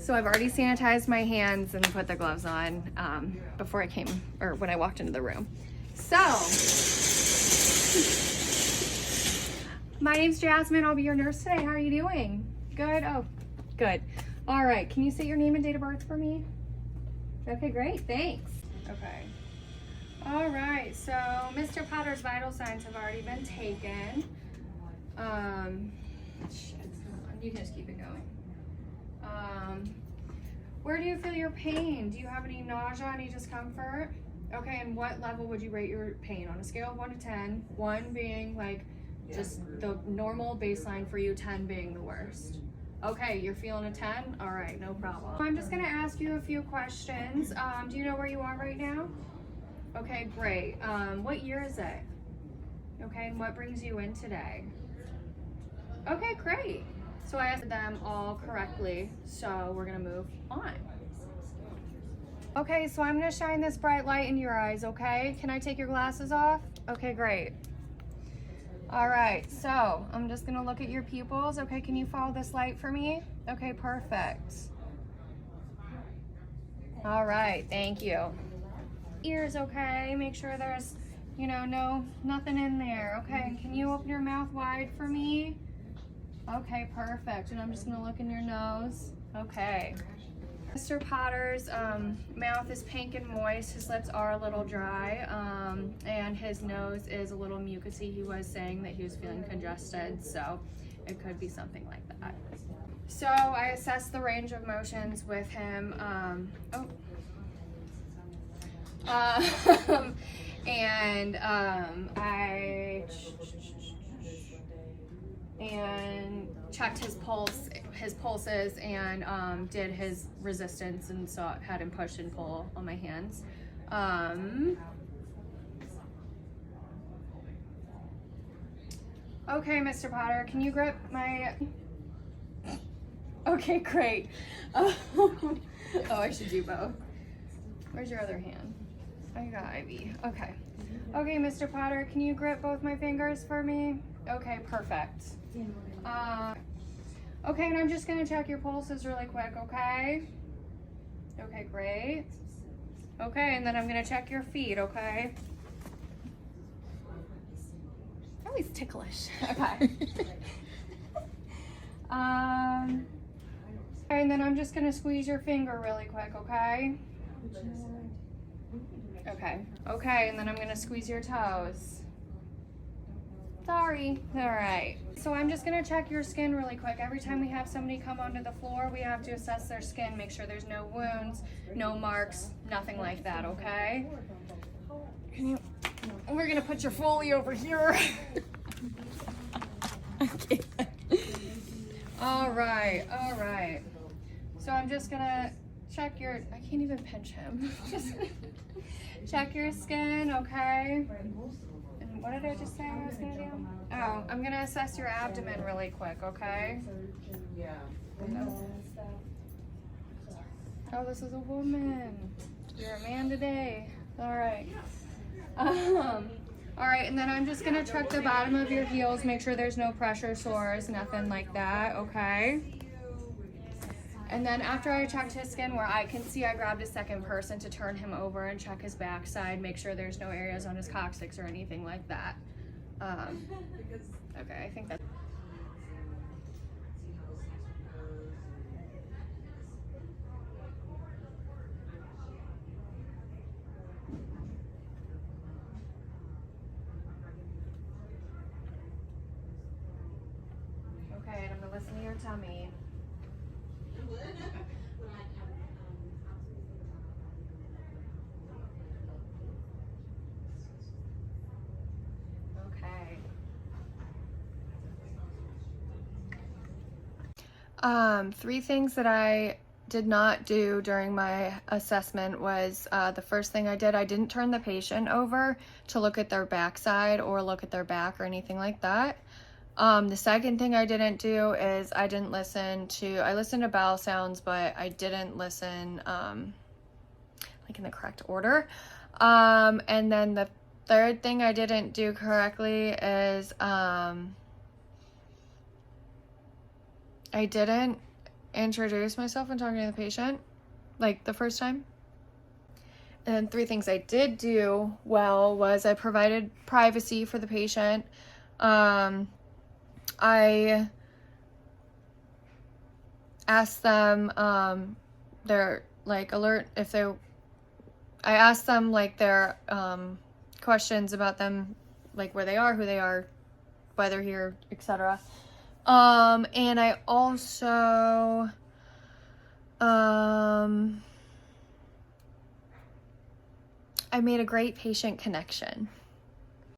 So I've already sanitized my hands and put the gloves on before I came, or when I walked into the room. So, my name's Jasmine. I'll be your nurse today. How are you doing? Good? Oh, good. All right. Can you say your name and date of birth for me? Okay, great. Thanks. Okay. All right. So, Mr. Potter's vital signs have already been taken. Shit. You can just keep it going. Where do you feel your pain? Do you have any nausea, any discomfort? Okay, and what level would you rate your pain on a scale of 1 to 10? 1 being like just the normal baseline for you, 10 being the worst. Okay, you're feeling a 10? All right, no problem. I'm just gonna ask you a few questions. Do you know where you are right now? Okay, great. What year is it? Okay, and what brings you in today? Okay, great. So I asked them all correctly, so we're gonna move on. Okay, so I'm gonna shine this bright light in your eyes, okay? Can I take your glasses off? Okay, great. All right, so I'm just gonna look at your pupils. Okay, can you follow this light for me? Okay, perfect. All right, thank you. Ears, okay? Make sure there's, nothing in there. Okay, can you open your mouth wide for me? Okay, perfect. And I'm just gonna look in your nose. Okay. Mr. Potter's mouth is pink and moist. His lips are a little dry, and his nose is a little mucousy. He was saying that he was feeling congested, so it could be something like that. So I assessed the range of motions with him. And I checked his pulses, and did his resistance, and had him push and pull on my hands. Okay, Mr. Potter, can you grip my... Okay, great. Oh, I should do both. Where's your other hand? I got Ivy. Okay. Okay, Mr. Potter, can you grip both my fingers for me? Okay, perfect. Okay, and I'm just gonna check your pulses really quick, okay? Okay, great. Okay, and then I'm gonna check your feet, okay? Always ticklish. Okay. And then I'm just gonna squeeze your finger really quick, okay? Okay. Okay, and then I'm gonna squeeze your toes. Sorry. All right. So I'm just gonna check your skin really quick. Every time we have somebody come onto the floor, we have to assess their skin, make sure there's no wounds, no marks, nothing like that, okay? We're gonna put your Foley over here. Okay. All right. So I'm just gonna check your, I can't even pinch him. Just check your skin, okay? And what did I just say I was gonna do? Oh, I'm gonna assess your abdomen really quick, okay? Oh, this is a woman. You're a man today. All right. All right, and then I'm just gonna check the bottom of your heels, make sure there's no pressure sores, nothing like that, okay? And then after I checked his skin where I can see, I grabbed a second person to turn him over and check his backside, make sure there's no areas on his coccyx or anything like that. Okay, I think that's... Okay, and I'm gonna listen to your tummy. Okay. 3 things that I did not do during my assessment was the first thing I didn't turn the patient over to look at their backside or look at their back or anything like that. The second thing I didn't do is I listened to bowel sounds, but I didn't listen like in the correct order. And then the third thing I didn't do correctly is I didn't introduce myself when talking to the patient, like the first time. And then 3 things I did do well was I provided privacy for the patient. I asked them their like alert if they I asked them like their questions about them, like where they are, who they are, why they're here, etc. And I also I made a great patient connection.